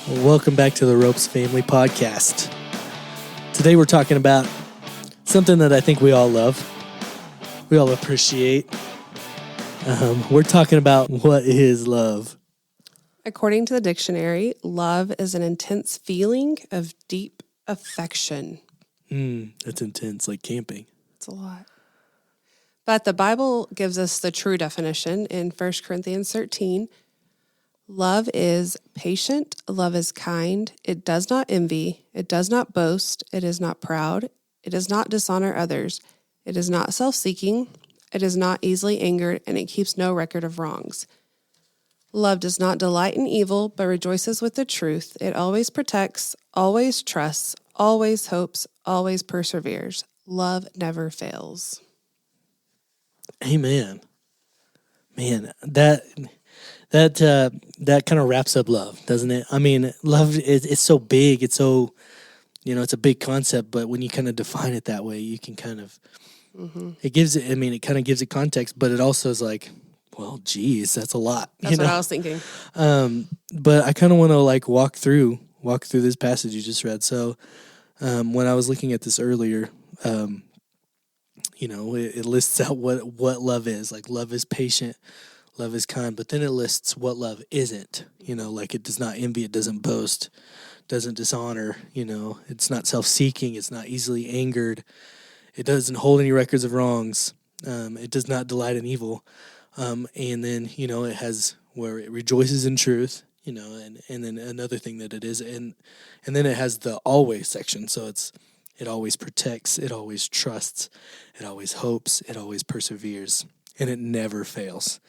Welcome back to the Ropes Family Podcast. Today we're talking about something that I think we all love, we all appreciate. We're talking about what is love. According to the dictionary, love is an intense feeling of deep affection. That's intense, like camping. It's a lot. But the Bible gives us the true definition in 1 Corinthians 13. Love is patient, love is kind, it does not envy, it does not boast, it is not proud, it does not dishonor others, it is not self-seeking, it is not easily angered, and it keeps no record of wrongs. Love does not delight in evil, but rejoices with the truth. It always protects, always trusts, always hopes, always perseveres. Love never fails. Amen. Man, that kind of wraps up love, doesn't it? I mean, love it's so big. It's so, it's a big concept. But when you kind of define it that way, you can kind of it gives it. I mean, it kind of gives it context, but it also is like, well, geez, that's a lot. That's what I was thinking. But I kind of want to walk through this passage you just read. So when I was looking at this earlier, it lists out what love is. Like, love is patient. Love is kind, but then it lists what love isn't. Like, it does not envy, it doesn't boast, doesn't dishonor, it's not self-seeking, it's not easily angered, it doesn't hold any records of wrongs, it does not delight in evil, and then, it has where it rejoices in truth, and then another thing that it is, and then it has the always section, so it always protects, it always trusts, it always hopes, it always perseveres, and it never fails.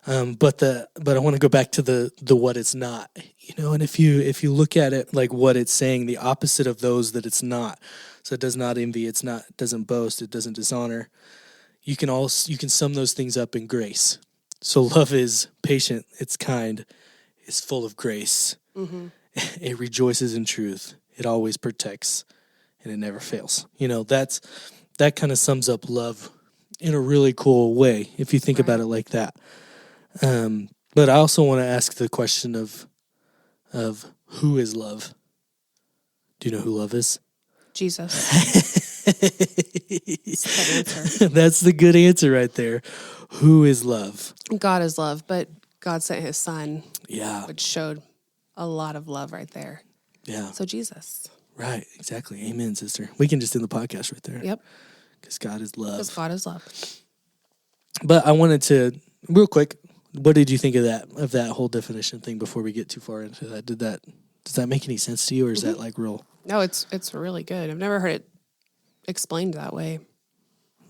But I want to go back to the what it's not, and if you look at it like what it's saying, the opposite of those that it's not. So it does not envy, it doesn't boast, it doesn't dishonor. You can sum those things up in grace. So love is patient, it's kind, it's full of grace. Mm-hmm. It rejoices in truth. It always protects, and it never fails. That kind of sums up love in a really cool way if you think about it like that. But I also want to ask the question of who is love? Do you know who love is? Jesus. That's the good answer right there. Who is love? God is love, but God sent his son. Yeah. Which showed a lot of love right there. Yeah. So Jesus. Right, exactly. Amen, sister. We can just end the podcast right there. Yep. Because God is love. Because God is love. But I wanted to, real quick, what did you think of that whole definition thing before we get too far into that? Does that make any sense to you, or is that like real? No, it's really good. I've never heard it explained that way.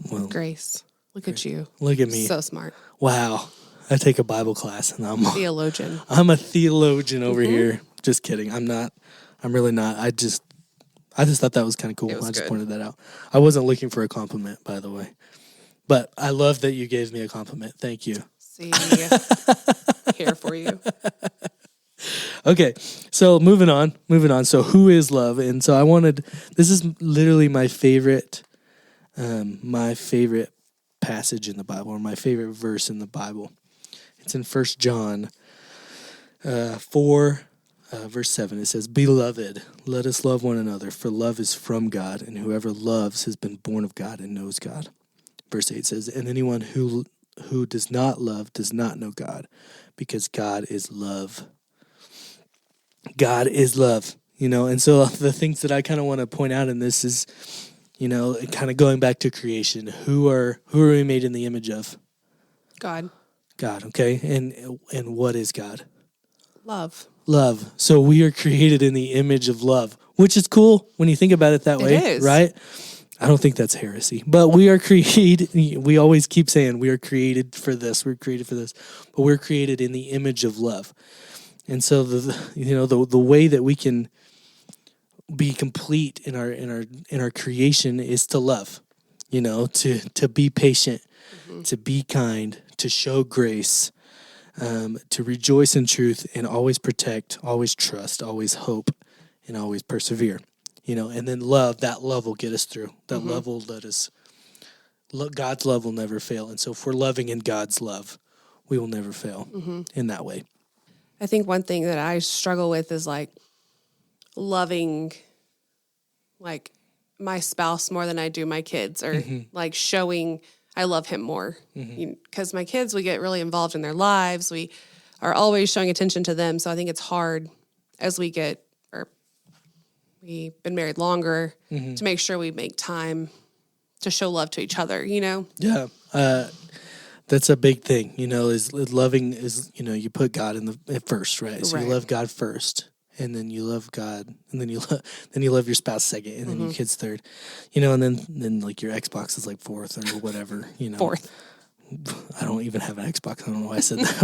Well, Grace. Look at you. Look at me. So smart. Wow. I take a Bible class and I'm theologian. I'm a theologian over here. Just kidding. I'm not. I'm really not. I just thought that was kind of cool. I just pointed that out. I wasn't looking for a compliment, by the way. But I love that you gave me a compliment. Thank you. See, here for you. Okay, so moving on. So who is love? And so this is literally my favorite passage in the Bible, or my favorite verse in the Bible. It's in 1 John 4, verse 7. It says, "Beloved, let us love one another, for love is from God, and whoever loves has been born of God and knows God." Verse 8 says, "And anyone who does not love does not know God, because God is love." God is love, and so the things that I kind of want to point out in this is, kind of going back to creation. Who are we made in the image of? God, okay? And what is God? Love. So we are created in the image of love, which is cool when you think about it that way, is. Right? I don't think that's heresy, but we are created. We always keep saying we are created for this. We're created for this, but we're created in the image of love. And so the way that we can be complete in our creation is to love, to be patient, to be kind, to show grace, to rejoice in truth, and always protect, always trust, always hope, and always persevere. And then that love will get us through. That love will let us. God's love will never fail. And so if we're loving in God's love, we will never fail in that way. I think one thing that I struggle with is like loving like my spouse more than I do my kids, or like showing I love him more. Because my kids, we get really involved in their lives. We are always showing attention to them. So I think it's hard as we've been married longer to make sure we make time to show love to each other, Yeah. That's a big thing, is loving is, you put God at first, right? So you love God first, and then you love God, and then you love your spouse second, and then your kids third, and then like your Xbox is like fourth or whatever, Fourth. I don't even have an Xbox. I don't know why I said that,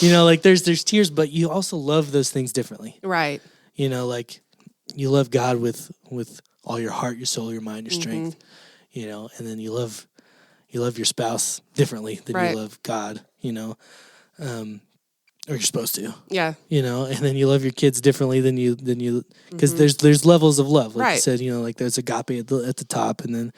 but like there's tiers, but you also love those things differently. Right. Like you love God with all your heart, your soul, your mind, your strength, and then you love your spouse differently than you love God, or you're supposed to. Yeah. And then you love your kids differently than you because there's levels of love. Like you said, like there's agape at the top, and then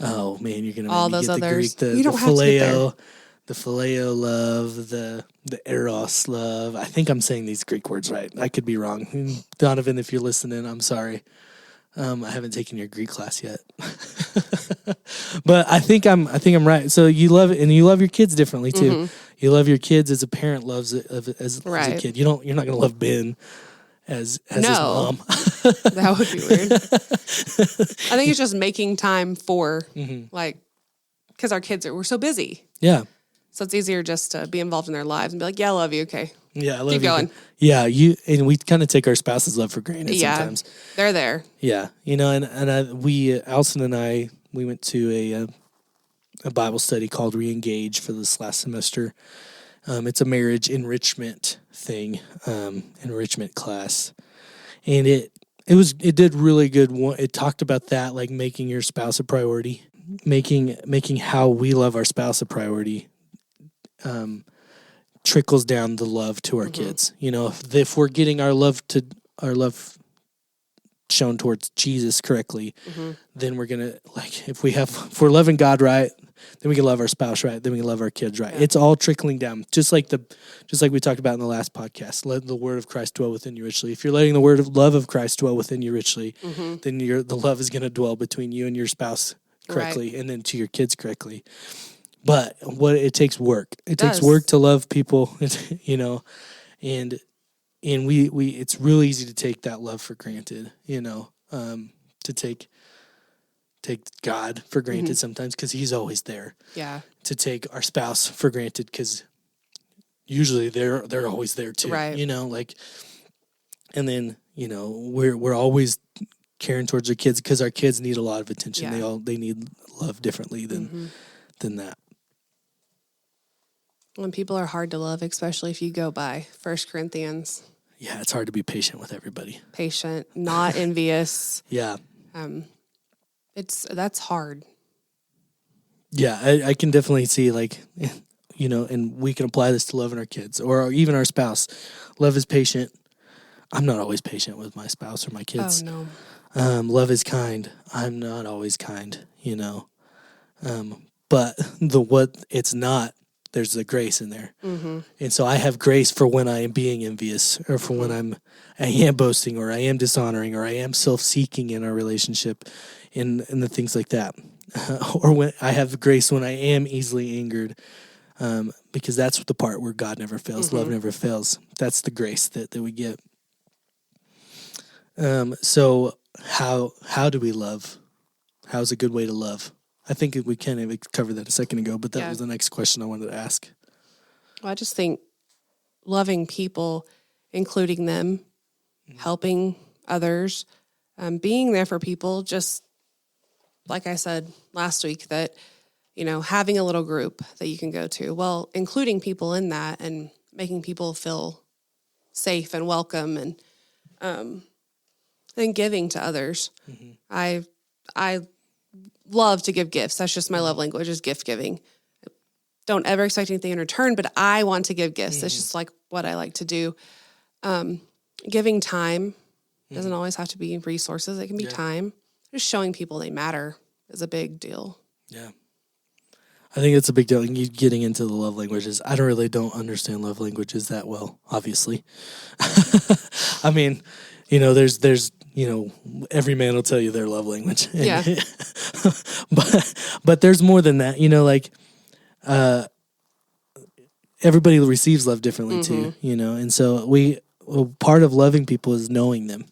oh man, you're gonna all make me those get others. the Greek, the phileo, the phileo love, the eros love. I think I'm saying these Greek words right. I could be wrong. Donovan, if you're listening, I'm sorry. I haven't taken your Greek class yet, but I think I'm right. So you love it, and you love your kids differently too. You love your kids as a parent loves it as a kid. You're not going to love Ben as his mom. That would be weird. I think it's just making time for because our kids we're so busy. Yeah. So it's easier just to be involved in their lives and be like, yeah, I love you. Okay. Yeah, I love Keep you. going. Yeah, and we kind of take our spouse's love for granted sometimes. They're there. Yeah, Allison and I, we went to a Bible study called Reengage for this last semester. It's a marriage enrichment thing, enrichment class, and it did really good. It talked about that, like making your spouse a priority, making how we love our spouse a priority. Trickles down the love to our kids. If we're getting our love shown towards Jesus correctly, then we're gonna if we're loving God right, then we can love our spouse right, then we can love our kids right. Yeah. It's all trickling down, just like we talked about in the last podcast. Let the word of Christ dwell within you richly. If you're letting the love of Christ dwell within you richly, then the love is gonna dwell between you and your spouse correctly, and then to your kids correctly. But it takes work. It takes work to love people, and we it's real easy to take that love for granted, to take God for granted sometimes because he's always there. Yeah. To take our spouse for granted because usually they're always there too. Right. And then, we're always caring towards our kids because our kids need a lot of attention. Yeah. They need love differently than that. When people are hard to love, especially if you go by 1 Corinthians. Yeah, it's hard to be patient with everybody. Patient, not envious. Yeah. That's hard. Yeah, I can definitely see and we can apply this to loving our kids or even our spouse. Love is patient. I'm not always patient with my spouse or my kids. Oh, no. Love is kind. I'm not always kind, but what it's not, there's the grace in there. And so I have grace for when I am being envious or for when I am boasting or I am dishonoring or I am self-seeking in our relationship and the things like that. Or when I have grace when I am easily angered because that's the part where God never fails, love never fails. That's the grace that we get. So how do we love? How's a good way to love? I think we kind of covered that a second ago, but that was the next question I wanted to ask. Well, I just think loving people, including them, helping others, being there for people, just like I said last week, that, having a little group that you can go to, well, including people in that and making people feel safe and welcome and giving to others. I love to give gifts. That's just my love language is gift giving. Don't ever expect anything in return, but I want to give gifts. It's just like what I like to do. Giving time doesn't always have to be resources. It can be time. Just showing people they matter is a big deal. Yeah. I think it's a big deal. Getting into the love languages. I don't understand love languages that well, obviously. I mean, there's every man will tell you their love language. Yeah. but there's more than that. Like everybody receives love differently too. And so part of loving people is knowing them.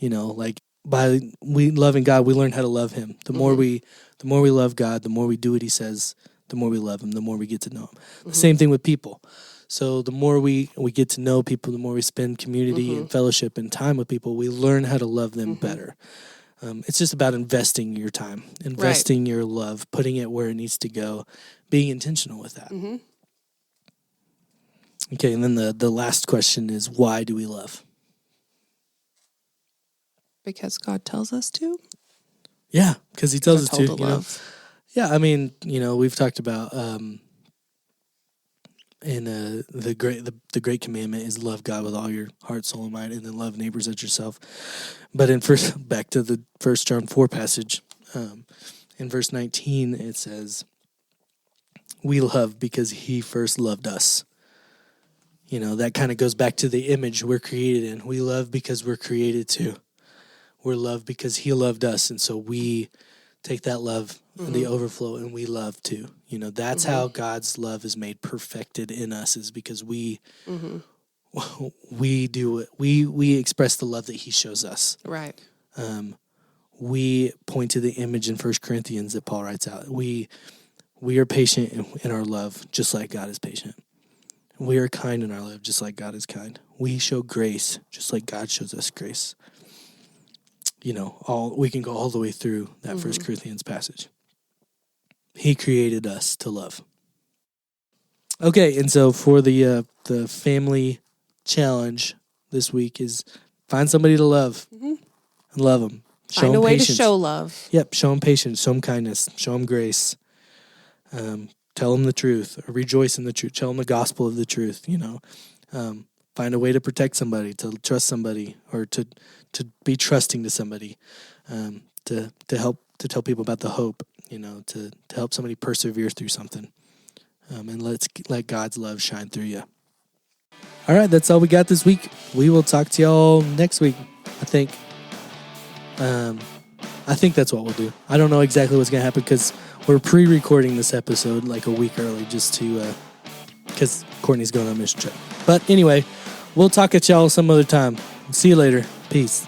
Like by we loving God, we learn how to love Him. The more we love God, the more we do what He says, the more we love Him, the more we get to know Him. The same thing with people. So the more we get to know people, the more we spend community and fellowship and time with people, we learn how to love them better. It's just about investing your time, investing your love, putting it where it needs to go, being intentional with that. Okay, and then the last question is, why do we love? Because God tells us to. Yeah, because He tells us to. Love. Yeah, I mean, we've talked about in the great commandment is love God with all your heart, soul, and mind, and then love neighbors as yourself. But back to the 1 John 4 passage, in verse 19 it says, "We love because He first loved us." That kind of goes back to the image we're created in. We love because we're created to. We're loved because He loved us, and so we take that love and the overflow, and we love too. That's how God's love is made perfected in us, is because we do it. We express the love that He shows us. Right. We point to the image in 1 Corinthians that Paul writes out. We are patient in our love, just like God is patient. We are kind in our love, just like God is kind. We show grace, just like God shows us grace. We can go all the way through that 1 Corinthians passage. He created us to love. Okay, and so for the family challenge this week is find somebody to love and love them. Find a way to show love. Yep, show them patience, show them kindness, show them grace. Tell them the truth, or rejoice in the truth. Tell them the gospel of the truth. Find a way to protect somebody, to trust somebody, or to be trusting to somebody. To help to tell people about the hope. To help somebody persevere through something. And let God's love shine through you. All right, that's all we got this week. We will talk to y'all next week, I think. I think that's what we'll do. I don't know exactly what's going to happen because we're pre-recording this episode like a week early just to, because Courtney's going on a mission trip. But anyway, we'll talk at y'all some other time. See you later. Peace.